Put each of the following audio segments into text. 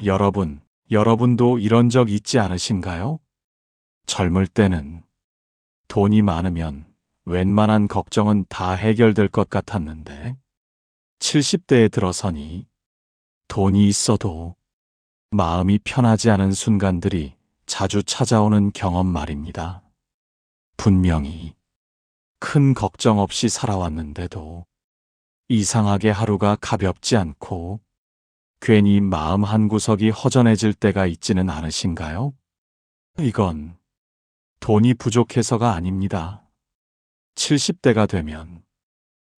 여러분도 이런 적 있지 않으신가요? 젊을 때는 돈이 많으면 웬만한 걱정은 다 해결될 것 같았는데 70대에 들어서니 돈이 있어도 마음이 편하지 않은 순간들이 자주 찾아오는 경험 말입니다. 분명히 큰 걱정 없이 살아왔는데도 이상하게 하루가 가볍지 않고 괜히 마음 한구석이 허전해질 때가 있지는 않으신가요? 이건 돈이 부족해서가 아닙니다. 70대가 되면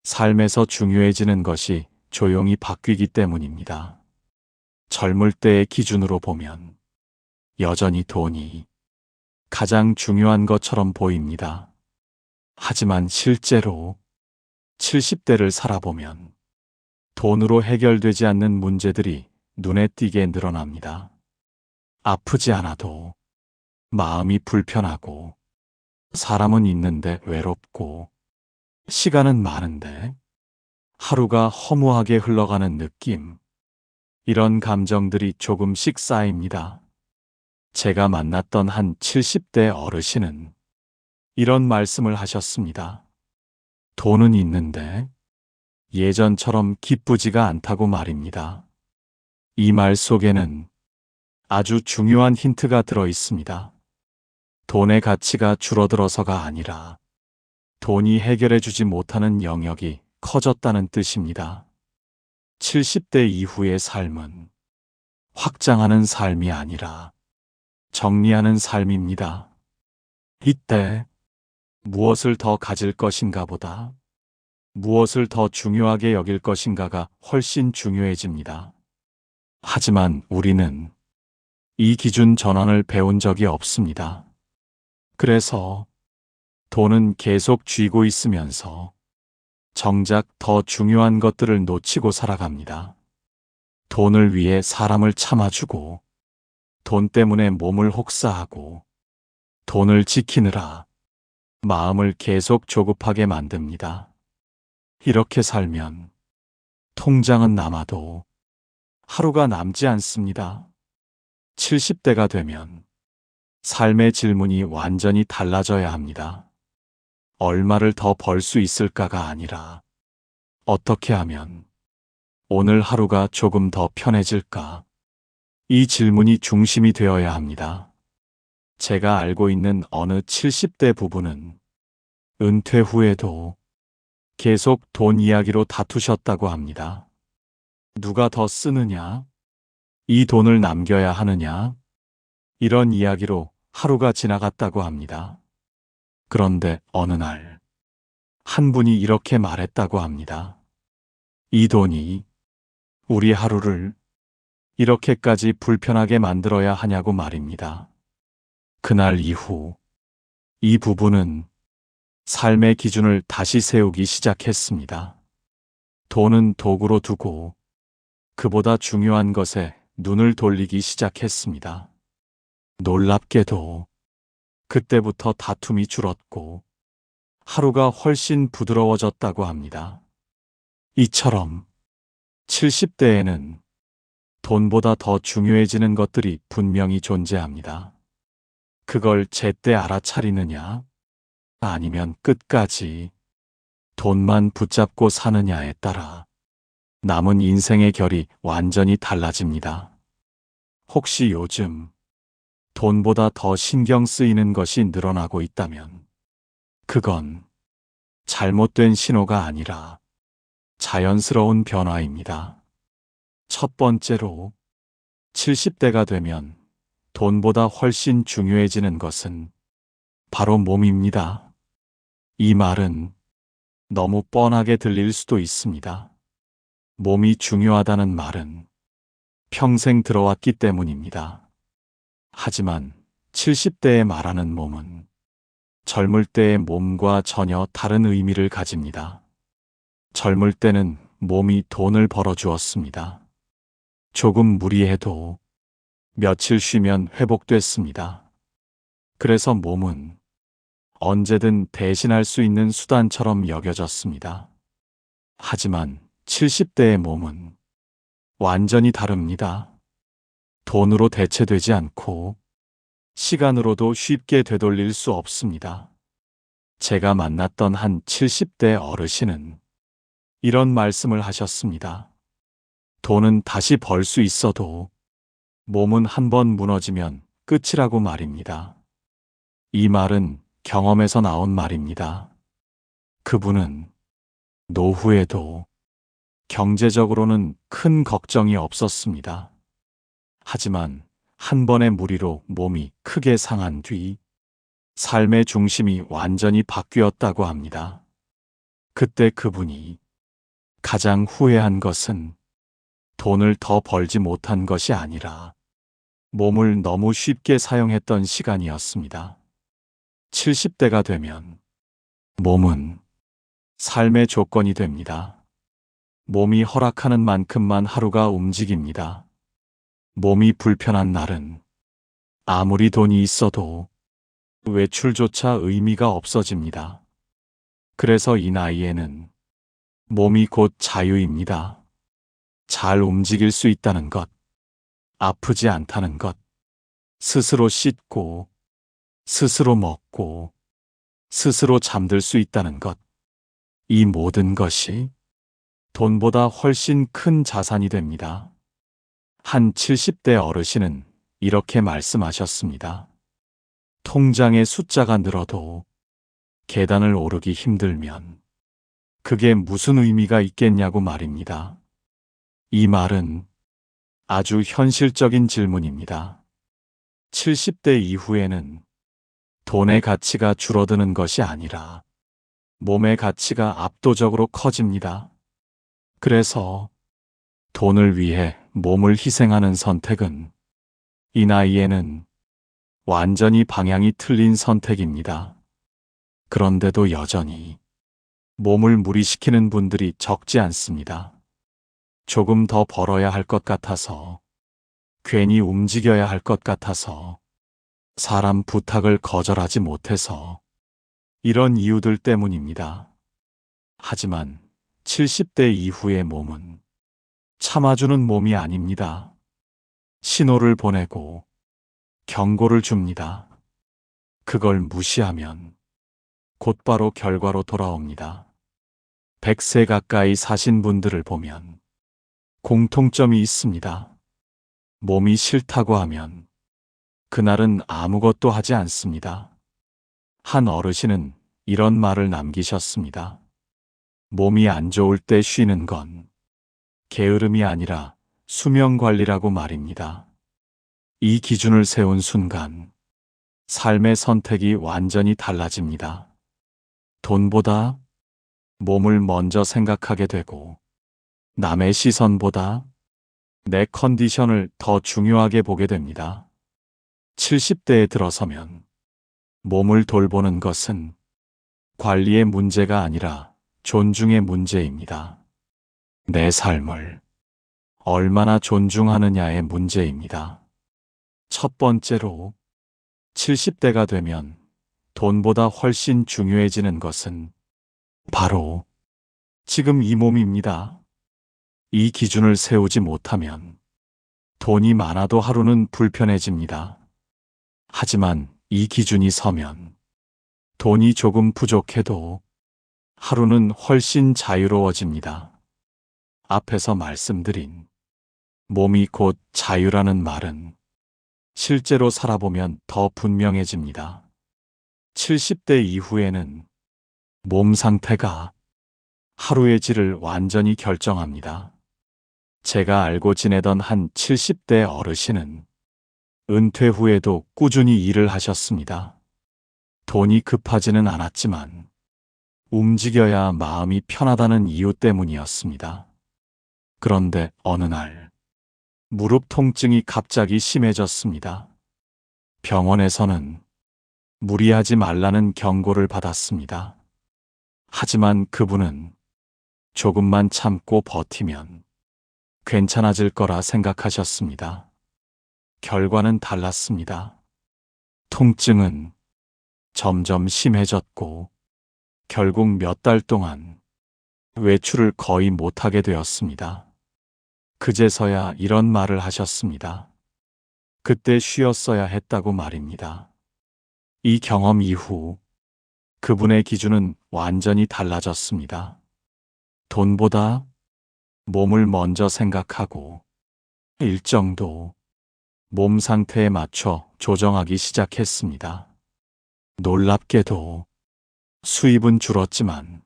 삶에서 중요해지는 것이 조용히 바뀌기 때문입니다. 젊을 때의 기준으로 보면 여전히 돈이 가장 중요한 것처럼 보입니다. 하지만 실제로 70대를 살아보면 돈으로 해결되지 않는 문제들이 눈에 띄게 늘어납니다. 아프지 않아도 마음이 불편하고, 사람은 있는데 외롭고, 시간은 많은데 하루가 허무하게 흘러가는 느낌. 이런 감정들이 조금씩 쌓입니다. 제가 만났던 한 70대 어르신은 이런 말씀을 하셨습니다. 돈은 있는데 예전처럼 기쁘지가 않다고 말입니다. 이 말 속에는 아주 중요한 힌트가 들어 있습니다. 돈의 가치가 줄어들어서가 아니라 돈이 해결해주지 못하는 영역이 커졌다는 뜻입니다. 70대 이후의 삶은 확장하는 삶이 아니라 정리하는 삶입니다. 이때 무엇을 더 가질 것인가 보다 무엇을 더 중요하게 여길 것인가가 훨씬 중요해집니다. 하지만 우리는 이 기준 전환을 배운 적이 없습니다. 그래서 돈은 계속 쥐고 있으면서 정작 더 중요한 것들을 놓치고 살아갑니다. 돈을 위해 사람을 참아주고, 돈 때문에 몸을 혹사하고, 돈을 지키느라 마음을 계속 조급하게 만듭니다. 이렇게 살면 통장은 남아도 하루가 남지 않습니다. 70대가 되면 삶의 질문이 완전히 달라져야 합니다. 얼마를 더 벌 수 있을까가 아니라 어떻게 하면 오늘 하루가 조금 더 편해질까? 이 질문이 중심이 되어야 합니다. 제가 알고 있는 어느 70대 부부는 은퇴 후에도 계속 돈 이야기로 다투셨다고 합니다. 누가 더 쓰느냐? 이 돈을 남겨야 하느냐? 이런 이야기로 하루가 지나갔다고 합니다. 그런데 어느 날, 한 분이 이렇게 말했다고 합니다. 이 돈이 우리 하루를 이렇게까지 불편하게 만들어야 하냐고 말입니다. 그날 이후 이 부부는 삶의 기준을 다시 세우기 시작했습니다. 돈은 도구로 두고 그보다 중요한 것에 눈을 돌리기 시작했습니다. 놀랍게도 그때부터 다툼이 줄었고 하루가 훨씬 부드러워졌다고 합니다. 이처럼 70대에는 돈보다 더 중요해지는 것들이 분명히 존재합니다. 그걸 제때 알아차리느냐? 아니면 끝까지 돈만 붙잡고 사느냐에 따라 남은 인생의 결이 완전히 달라집니다. 혹시 요즘 돈보다 더 신경 쓰이는 것이 늘어나고 있다면 그건 잘못된 신호가 아니라 자연스러운 변화입니다. 첫 번째로 70대가 되면 돈보다 훨씬 중요해지는 것은 바로 몸입니다. 이 말은 너무 뻔하게 들릴 수도 있습니다. 몸이 중요하다는 말은 평생 들어왔기 때문입니다. 하지만 70대에 말하는 몸은 젊을 때의 몸과 전혀 다른 의미를 가집니다. 젊을 때는 몸이 돈을 벌어주었습니다. 조금 무리해도 며칠 쉬면 회복됐습니다. 그래서 몸은 언제든 대신할 수 있는 수단처럼 여겨졌습니다. 하지만 70대의 몸은 완전히 다릅니다. 돈으로 대체되지 않고 시간으로도 쉽게 되돌릴 수 없습니다. 제가 만났던 한 70대 어르신은 이런 말씀을 하셨습니다. 돈은 다시 벌 수 있어도 몸은 한번 무너지면 끝이라고 말입니다. 이 말은 경험에서 나온 말입니다. 그분은 노후에도 경제적으로는 큰 걱정이 없었습니다. 하지만 한 번의 무리로 몸이 크게 상한 뒤 삶의 중심이 완전히 바뀌었다고 합니다. 그때 그분이 가장 후회한 것은 돈을 더 벌지 못한 것이 아니라 몸을 너무 쉽게 사용했던 시간이었습니다. 70대가 되면 몸은 삶의 조건이 됩니다. 몸이 허락하는 만큼만 하루가 움직입니다. 몸이 불편한 날은 아무리 돈이 있어도 외출조차 의미가 없어집니다. 그래서 이 나이에는 몸이 곧 자유입니다. 잘 움직일 수 있다는 것, 아프지 않다는 것, 스스로 씻고, 스스로 먹고, 스스로 잠들 수 있다는 것, 이 모든 것이 돈보다 훨씬 큰 자산이 됩니다. 한 70대 어르신은 이렇게 말씀하셨습니다. 통장의 숫자가 늘어도 계단을 오르기 힘들면 그게 무슨 의미가 있겠냐고 말입니다. 이 말은 아주 현실적인 질문입니다. 70대 이후에는 돈의 가치가 줄어드는 것이 아니라 몸의 가치가 압도적으로 커집니다. 그래서 돈을 위해 몸을 희생하는 선택은 이 나이에는 완전히 방향이 틀린 선택입니다. 그런데도 여전히 몸을 무리시키는 분들이 적지 않습니다. 조금 더 벌어야 할 것 같아서, 괜히 움직여야 할 것 같아서, 사람 부탁을 거절하지 못해서, 이런 이유들 때문입니다. 하지만 70대 이후의 몸은 참아주는 몸이 아닙니다. 신호를 보내고 경고를 줍니다. 그걸 무시하면 곧바로 결과로 돌아옵니다. 100세 가까이 사신 분들을 보면 공통점이 있습니다. 몸이 싫다고 하면 그날은 아무것도 하지 않습니다. 한 어르신은 이런 말을 남기셨습니다. 몸이 안 좋을 때 쉬는 건 게으름이 아니라 수명 관리라고 말입니다. 이 기준을 세운 순간 삶의 선택이 완전히 달라집니다. 돈보다 몸을 먼저 생각하게 되고 남의 시선보다 내 컨디션을 더 중요하게 보게 됩니다. 70대에 들어서면 몸을 돌보는 것은 관리의 문제가 아니라 존중의 문제입니다. 내 삶을 얼마나 존중하느냐의 문제입니다. 첫 번째로 70대가 되면 돈보다 훨씬 중요해지는 것은 바로 지금 이 몸입니다. 이 기준을 세우지 못하면 돈이 많아도 하루는 불편해집니다. 하지만 이 기준이 서면 돈이 조금 부족해도 하루는 훨씬 자유로워집니다. 앞에서 말씀드린 몸이 곧 자유라는 말은 실제로 살아보면 더 분명해집니다. 70대 이후에는 몸 상태가 하루의 질을 완전히 결정합니다. 제가 알고 지내던 한 70대 어르신은 은퇴 후에도 꾸준히 일을 하셨습니다. 돈이 급하지는 않았지만 움직여야 마음이 편하다는 이유 때문이었습니다. 그런데 어느 날 무릎 통증이 갑자기 심해졌습니다. 병원에서는 무리하지 말라는 경고를 받았습니다. 하지만 그분은 조금만 참고 버티면 괜찮아질 거라 생각하셨습니다. 결과는 달랐습니다. 통증은 점점 심해졌고 결국 몇 달 동안 외출을 거의 못하게 되었습니다. 그제서야 이런 말을 하셨습니다. 그때 쉬었어야 했다고 말입니다. 이 경험 이후 그분의 기준은 완전히 달라졌습니다. 돈보다 몸을 먼저 생각하고 일정도 몸 상태에 맞춰 조정하기 시작했습니다. 놀랍게도 수입은 줄었지만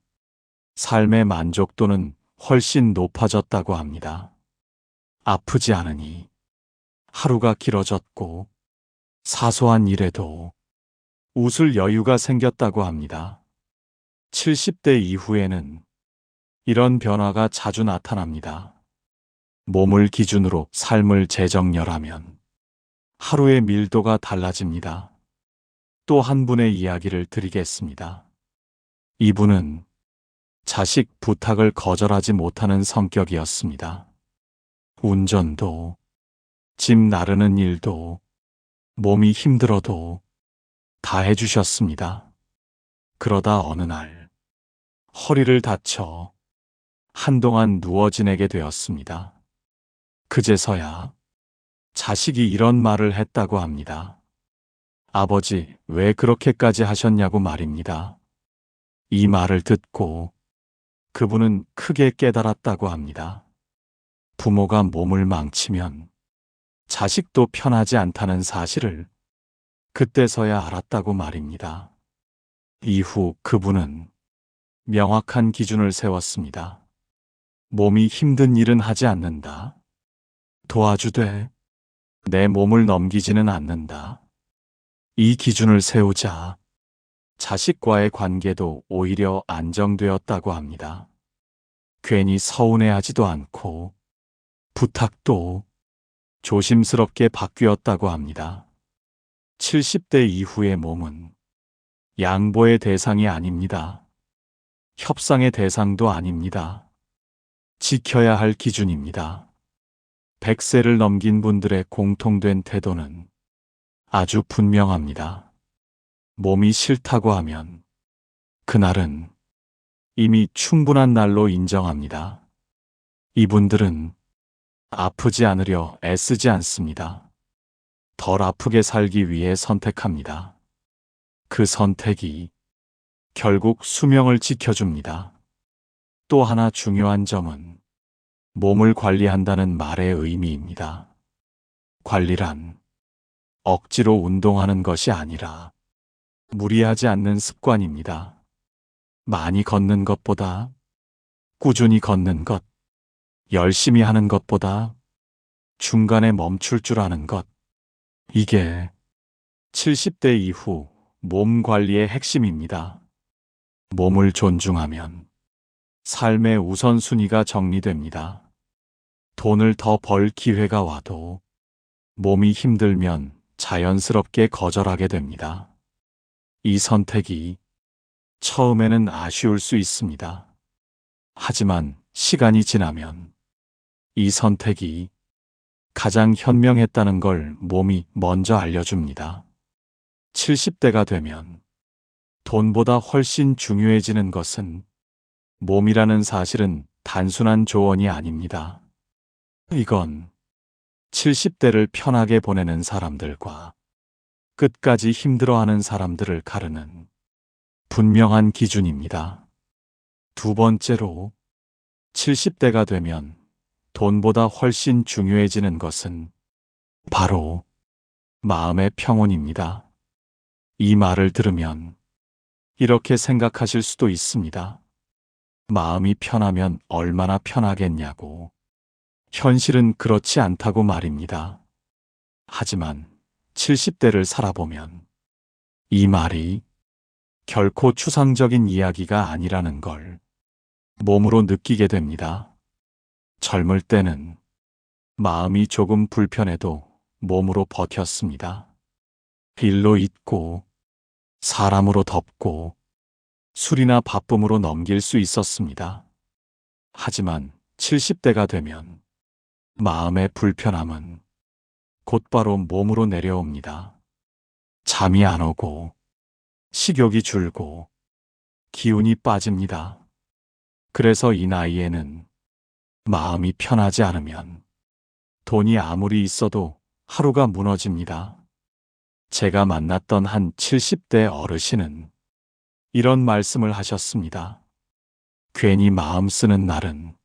삶의 만족도는 훨씬 높아졌다고 합니다. 아프지 않으니 하루가 길어졌고 사소한 일에도 웃을 여유가 생겼다고 합니다. 70대 이후에는 이런 변화가 자주 나타납니다. 몸을 기준으로 삶을 재정렬하면 하루의 밀도가 달라집니다. 또 한 분의 이야기를 드리겠습니다. 이분은 자식 부탁을 거절하지 못하는 성격이었습니다. 운전도, 집 나르는 일도, 몸이 힘들어도 다 해주셨습니다. 그러다 어느 날 허리를 다쳐 한동안 누워 지내게 되었습니다. 그제서야 자식이 이런 말을 했다고 합니다. 아버지, 왜 그렇게까지 하셨냐고 말입니다. 이 말을 듣고 그분은 크게 깨달았다고 합니다. 부모가 몸을 망치면 자식도 편하지 않다는 사실을 그때서야 알았다고 말입니다. 이후 그분은 명확한 기준을 세웠습니다. 몸이 힘든 일은 하지 않는다. 도와주되 내 몸을 넘기지는 않는다. 이 기준을 세우자 자식과의 관계도 오히려 안정되었다고 합니다. 괜히 서운해하지도 않고 부탁도 조심스럽게 바뀌었다고 합니다. 70대 이후의 몸은 양보의 대상이 아닙니다. 협상의 대상도 아닙니다. 지켜야 할 기준입니다. 100세를 넘긴 분들의 공통된 태도는 아주 분명합니다. 몸이 싫다고 하면 그날은 이미 충분한 날로 인정합니다. 이분들은 아프지 않으려 애쓰지 않습니다. 덜 아프게 살기 위해 선택합니다. 그 선택이 결국 수명을 지켜줍니다. 또 하나 중요한 점은 몸을 관리한다는 말의 의미입니다. 관리란 억지로 운동하는 것이 아니라 무리하지 않는 습관입니다. 많이 걷는 것보다 꾸준히 걷는 것, 열심히 하는 것보다 중간에 멈출 줄 아는 것. 이게 70대 이후 몸 관리의 핵심입니다. 몸을 존중하면 삶의 우선순위가 정리됩니다. 돈을 더 벌 기회가 와도 몸이 힘들면 자연스럽게 거절하게 됩니다. 이 선택이 처음에는 아쉬울 수 있습니다. 하지만 시간이 지나면 이 선택이 가장 현명했다는 걸 몸이 먼저 알려줍니다. 70대가 되면 돈보다 훨씬 중요해지는 것은 몸이라는 사실은 단순한 조언이 아닙니다. 이건 70대를 편하게 보내는 사람들과 끝까지 힘들어하는 사람들을 가르는 분명한 기준입니다. 두 번째로 70대가 되면 돈보다 훨씬 중요해지는 것은 바로 마음의 평온입니다. 이 말을 들으면 이렇게 생각하실 수도 있습니다. 마음이 편하면 얼마나 편하겠냐고. 현실은 그렇지 않다고 말입니다. 하지만 70대를 살아보면 이 말이 결코 추상적인 이야기가 아니라는 걸 몸으로 느끼게 됩니다. 젊을 때는 마음이 조금 불편해도 몸으로 버텼습니다. 일로 잊고 사람으로 덮고 술이나 바쁨으로 넘길 수 있었습니다. 하지만 70대가 되면 마음의 불편함은 곧바로 몸으로 내려옵니다. 잠이 안 오고 식욕이 줄고 기운이 빠집니다. 그래서 이 나이에는 마음이 편하지 않으면 돈이 아무리 있어도 하루가 무너집니다. 제가 만났던 한 70대 어르신은 이런 말씀을 하셨습니다. 괜히 마음 쓰는 날은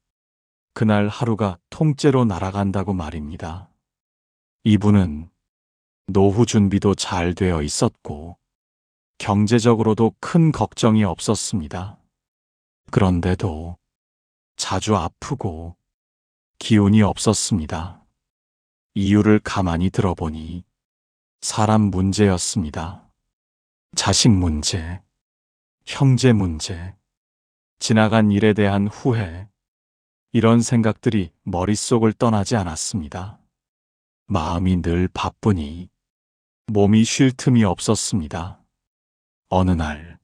그날 하루가 통째로 날아간다고 말입니다. 이분은 노후 준비도 잘 되어 있었고 경제적으로도 큰 걱정이 없었습니다. 그런데도 자주 아프고 기운이 없었습니다. 이유를 가만히 들어보니 사람 문제였습니다. 자식 문제, 형제 문제, 지나간 일에 대한 후회, 이런 생각들이 머릿속을 떠나지 않았습니다. 마음이 늘 바쁘니 몸이 쉴 틈이 없었습니다. 어느 날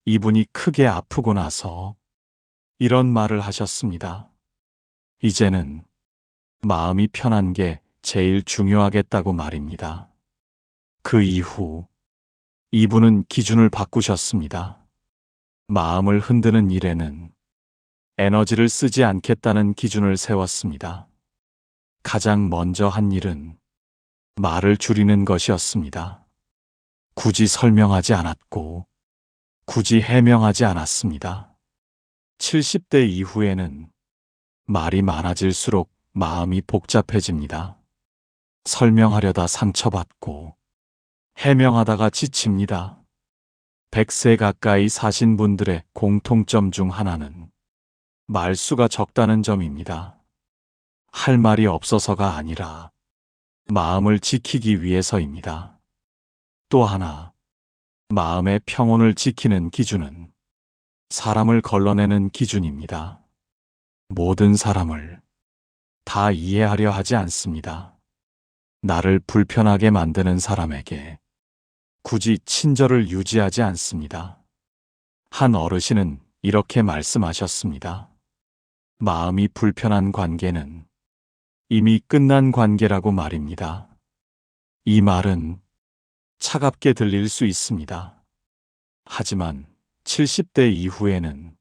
이분이 크게 아프고 나서 이런 말을 하셨습니다. 이제는 마음이 편한 게 제일 중요하겠다고 말입니다. 그 이후 이분은 기준을 바꾸셨습니다. 마음을 흔드는 일에는 에너지를 쓰지 않겠다는 기준을 세웠습니다. 가장 먼저 한 일은 말을 줄이는 것이었습니다. 굳이 설명하지 않았고 굳이 해명하지 않았습니다. 70대 이후에는 말이 많아질수록 마음이 복잡해집니다. 설명하려다 상처받고 해명하다가 지칩니다. 100세 가까이 사신 분들의 공통점 중 하나는 말수가 적다는 점입니다. 할 말이 없어서가 아니라 마음을 지키기 위해서입니다. 또 하나, 마음의 평온을 지키는 기준은 사람을 걸러내는 기준입니다. 모든 사람을 다 이해하려 하지 않습니다. 나를 불편하게 만드는 사람에게 굳이 친절을 유지하지 않습니다. 한 어르신은 이렇게 말씀하셨습니다. 마음이 불편한 관계는 이미 끝난 관계라고 말입니다. 이 말은 차갑게 들릴 수 있습니다. 하지만 70대 이후에는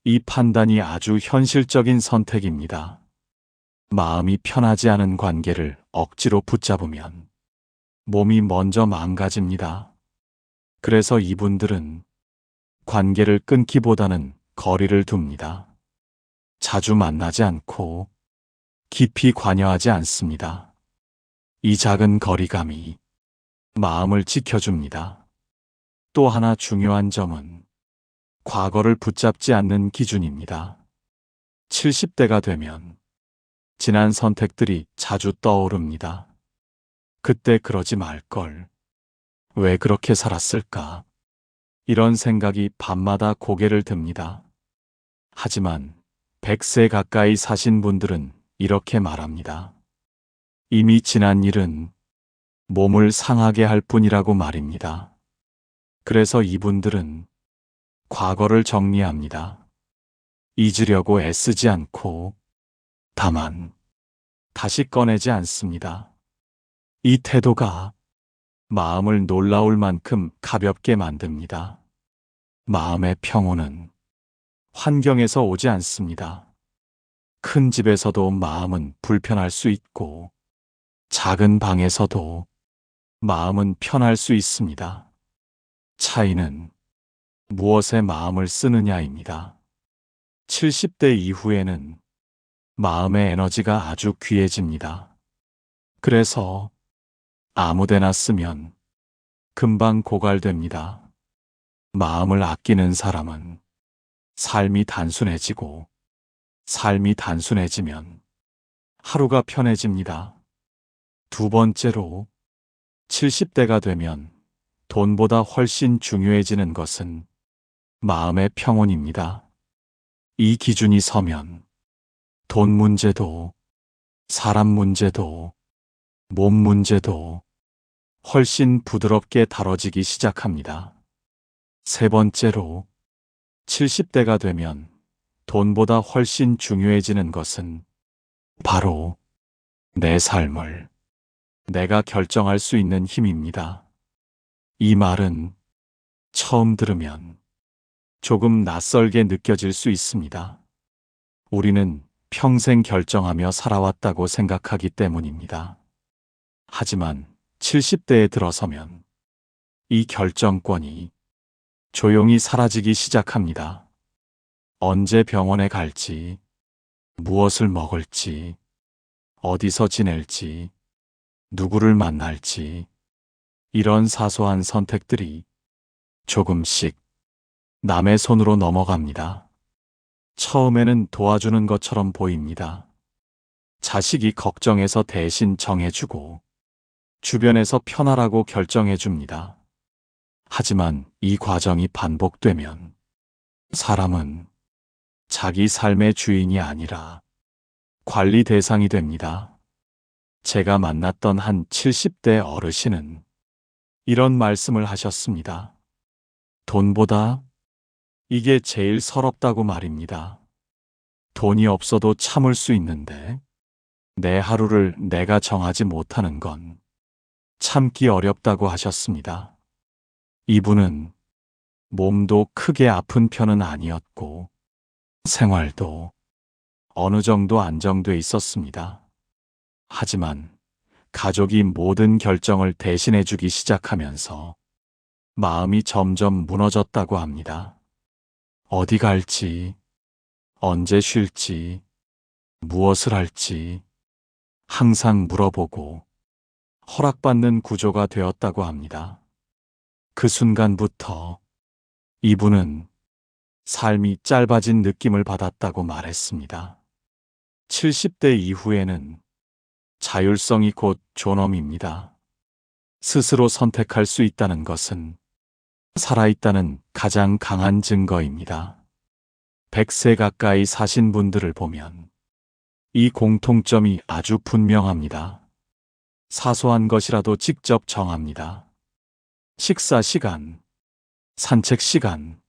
이 판단이 아주 현실적인 선택입니다. 마음이 편하지 않은 관계를 억지로 붙잡으면 몸이 먼저 망가집니다. 그래서 이분들은 관계를 끊기보다는 거리를 둡니다. 자주 만나지 않고 깊이 관여하지 않습니다. 이 작은 거리감이 마음을 지켜줍니다. 또 하나 중요한 점은 과거를 붙잡지 않는 기준입니다. 70대가 되면 지난 선택들이 자주 떠오릅니다. 그때 그러지 말걸. 왜 그렇게 살았을까? 이런 생각이 밤마다 고개를 듭니다. 하지만 100세 가까이 사신 분들은 이렇게 말합니다. 이미 지난 일은 몸을 상하게 할 뿐이라고 말입니다. 그래서 이분들은 과거를 정리합니다. 잊으려고 애쓰지 않고 다만 다시 꺼내지 않습니다. 이 태도가 마음을 놀라울 만큼 가볍게 만듭니다. 마음의 평온은 환경에서 오지 않습니다. 큰 집에서도 마음은 불편할 수 있고 작은 방에서도 마음은 편할 수 있습니다. 차이는 무엇에 마음을 쓰느냐입니다. 70대 이후에는 마음의 에너지가 아주 귀해집니다. 그래서 아무데나 쓰면 금방 고갈됩니다. 마음을 아끼는 사람은 삶이 단순해지고 삶이 단순해지면 하루가 편해집니다. 두 번째로 70대가 되면 돈보다 훨씬 중요해지는 것은 마음의 평온입니다. 이 기준이 서면 돈 문제도 사람 문제도 몸 문제도 훨씬 부드럽게 다뤄지기 시작합니다. 세 번째로 70대가 되면 돈보다 훨씬 중요해지는 것은 바로 내 삶을 내가 결정할 수 있는 힘입니다. 이 말은 처음 들으면 조금 낯설게 느껴질 수 있습니다. 우리는 평생 결정하며 살아왔다고 생각하기 때문입니다. 하지만 70대에 들어서면 이 결정권이 조용히 사라지기 시작합니다. 언제 병원에 갈지, 무엇을 먹을지, 어디서 지낼지, 누구를 만날지, 이런 사소한 선택들이 조금씩 남의 손으로 넘어갑니다. 처음에는 도와주는 것처럼 보입니다. 자식이 걱정해서 대신 정해주고 주변에서 편하라고 결정해줍니다. 하지만 이 과정이 반복되면 사람은 자기 삶의 주인이 아니라 관리 대상이 됩니다. 제가 만났던 한 70대 어르신은 이런 말씀을 하셨습니다. 돈보다 이게 제일 서럽다고 말입니다. 돈이 없어도 참을 수 있는데 내 하루를 내가 정하지 못하는 건 참기 어렵다고 하셨습니다. 이분은 몸도 크게 아픈 편은 아니었고 생활도 어느 정도 안정돼 있었습니다. 하지만 가족이 모든 결정을 대신해주기 시작하면서 마음이 점점 무너졌다고 합니다. 어디 갈지, 언제 쉴지, 무엇을 할지 항상 물어보고 허락받는 구조가 되었다고 합니다. 그 순간부터 이분은 삶이 짧아진 느낌을 받았다고 말했습니다. 70대 이후에는 자율성이 곧 존엄입니다. 스스로 선택할 수 있다는 것은 살아있다는 가장 강한 증거입니다. 100세 가까이 사신 분들을 보면 이 공통점이 아주 분명합니다. 사소한 것이라도 직접 정합니다. 식사 시간, 산책 시간,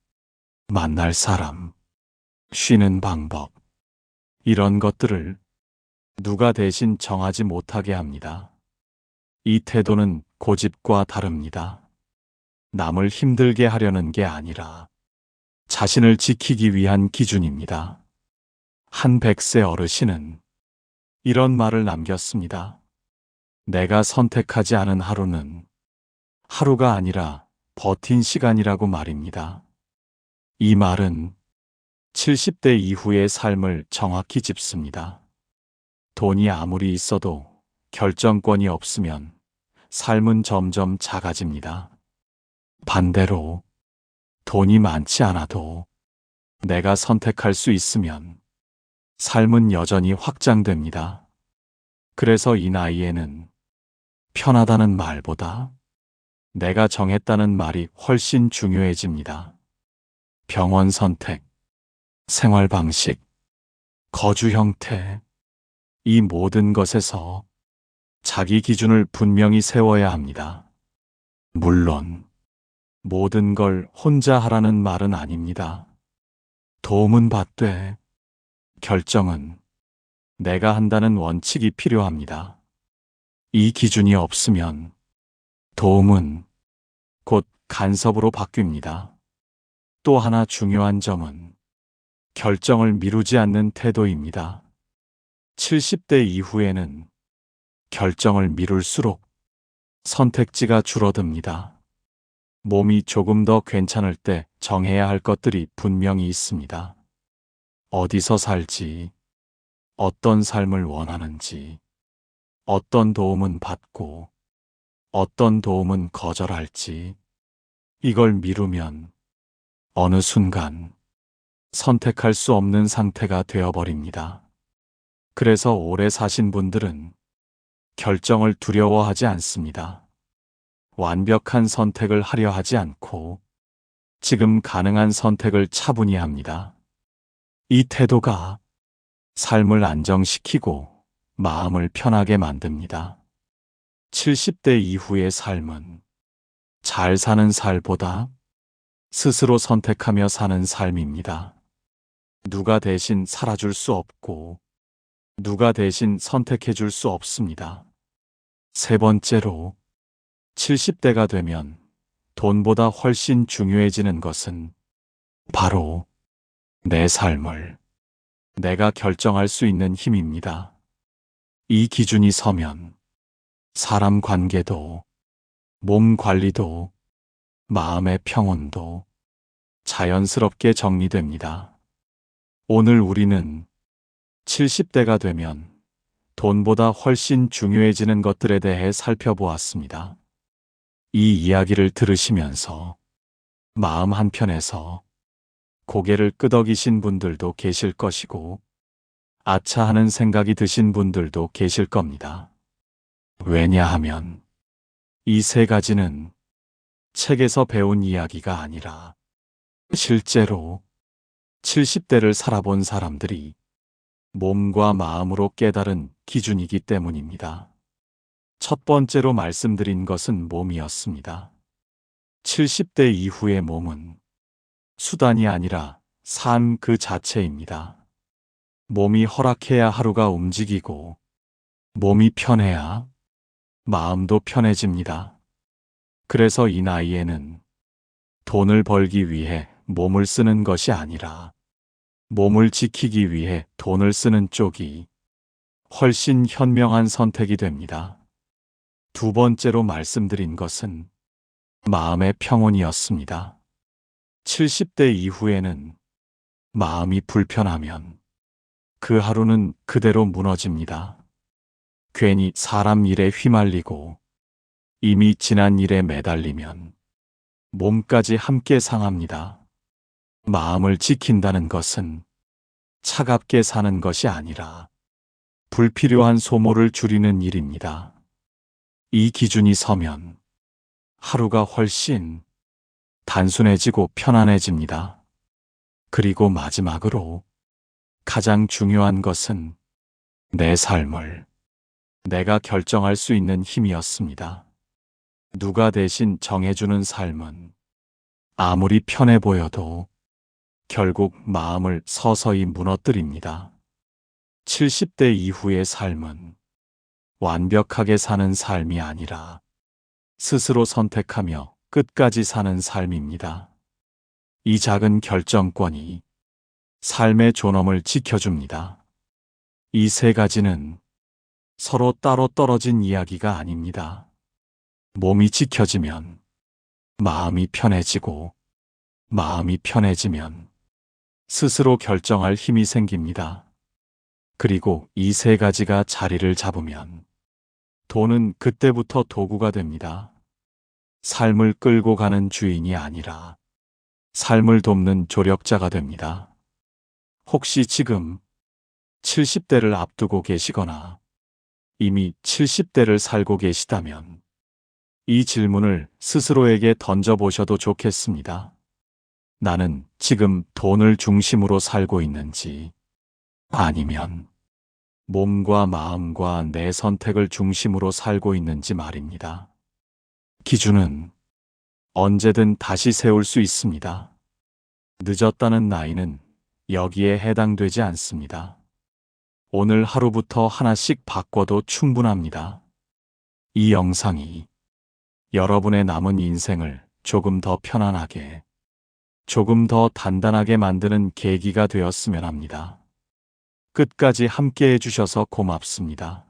만날 사람, 쉬는 방법, 이런 것들을 누가 대신 정하지 못하게 합니다. 이 태도는 고집과 다릅니다. 남을 힘들게 하려는 게 아니라 자신을 지키기 위한 기준입니다. 한 100세 어르신은 이런 말을 남겼습니다. 내가 선택하지 않은 하루는 하루가 아니라 버틴 시간이라고 말입니다. 이 말은 70대 이후의 삶을 정확히 짚습니다. 돈이 아무리 있어도 결정권이 없으면 삶은 점점 작아집니다. 반대로 돈이 많지 않아도 내가 선택할 수 있으면 삶은 여전히 확장됩니다. 그래서 이 나이에는 편하다는 말보다 내가 정했다는 말이 훨씬 중요해집니다. 병원 선택, 생활 방식, 거주 형태, 이 모든 것에서 자기 기준을 분명히 세워야 합니다. 물론 모든 걸 혼자 하라는 말은 아닙니다. 도움은 받되 결정은 내가 한다는 원칙이 필요합니다. 이 기준이 없으면 도움은 곧 간섭으로 바뀝니다. 또 하나 중요한 점은 결정을 미루지 않는 태도입니다. 70대 이후에는 결정을 미룰수록 선택지가 줄어듭니다. 몸이 조금 더 괜찮을 때 정해야 할 것들이 분명히 있습니다. 어디서 살지, 어떤 삶을 원하는지, 어떤 도움은 받고, 어떤 도움은 거절할지, 이걸 미루면 어느 순간 선택할 수 없는 상태가 되어버립니다. 그래서 오래 사신 분들은 결정을 두려워하지 않습니다. 완벽한 선택을 하려 하지 않고 지금 가능한 선택을 차분히 합니다. 이 태도가 삶을 안정시키고 마음을 편하게 만듭니다. 70대 이후의 삶은 잘 사는 살보다 스스로 선택하며 사는 삶입니다. 누가 대신 살아줄 수 없고 누가 대신 선택해 줄 수 없습니다. 세 번째로 70대가 되면 돈보다 훨씬 중요해지는 것은 바로 내 삶을 내가 결정할 수 있는 힘입니다. 이 기준이 서면 사람 관계도, 몸 관리도, 마음의 평온도 자연스럽게 정리됩니다. 오늘 우리는 70대가 되면 돈보다 훨씬 중요해지는 것들에 대해 살펴보았습니다. 이 이야기를 들으시면서 마음 한편에서 고개를 끄덕이신 분들도 계실 것이고, 아차 하는 생각이 드신 분들도 계실 겁니다. 왜냐하면 이 세 가지는 책에서 배운 이야기가 아니라 실제로 70대를 살아본 사람들이 몸과 마음으로 깨달은 기준이기 때문입니다. 첫 번째로 말씀드린 것은 몸이었습니다. 70대 이후의 몸은 수단이 아니라 삶 그 자체입니다. 몸이 허락해야 하루가 움직이고, 몸이 편해야 마음도 편해집니다. 그래서 이 나이에는 돈을 벌기 위해 몸을 쓰는 것이 아니라 몸을 지키기 위해 돈을 쓰는 쪽이 훨씬 현명한 선택이 됩니다. 두 번째로 말씀드린 것은 마음의 평온이었습니다. 70대 이후에는 마음이 불편하면 그 하루는 그대로 무너집니다. 괜히 사람 일에 휘말리고 이미 지난 일에 매달리면 몸까지 함께 상합니다. 마음을 지킨다는 것은 차갑게 사는 것이 아니라 불필요한 소모를 줄이는 일입니다. 이 기준이 서면 하루가 훨씬 단순해지고 편안해집니다. 그리고 마지막으로 가장 중요한 것은 내 삶을 내가 결정할 수 있는 힘이었습니다. 누가 대신 정해주는 삶은 아무리 편해 보여도 결국 마음을 서서히 무너뜨립니다. 70대 이후의 삶은 완벽하게 사는 삶이 아니라 스스로 선택하며 끝까지 사는 삶입니다. 이 작은 결정권이 삶의 존엄을 지켜줍니다. 이 세 가지는 서로 따로 떨어진 이야기가 아닙니다. 몸이 지켜지면 마음이 편해지고, 마음이 편해지면 스스로 결정할 힘이 생깁니다. 그리고 이 세 가지가 자리를 잡으면 돈은 그때부터 도구가 됩니다. 삶을 끌고 가는 주인이 아니라 삶을 돕는 조력자가 됩니다. 혹시 지금 70대를 앞두고 계시거나 이미 70대를 살고 계시다면 이 질문을 스스로에게 던져보셔도 좋겠습니다. 나는 지금 돈을 중심으로 살고 있는지, 아니면 몸과 마음과 내 선택을 중심으로 살고 있는지 말입니다. 기준은 언제든 다시 세울 수 있습니다. 늦었다는 나이는 여기에 해당되지 않습니다. 오늘 하루부터 하나씩 바꿔도 충분합니다. 이 영상이 여러분의 남은 인생을 조금 더 편안하게, 조금 더 단단하게 만드는 계기가 되었으면 합니다. 끝까지 함께 해주셔서 고맙습니다.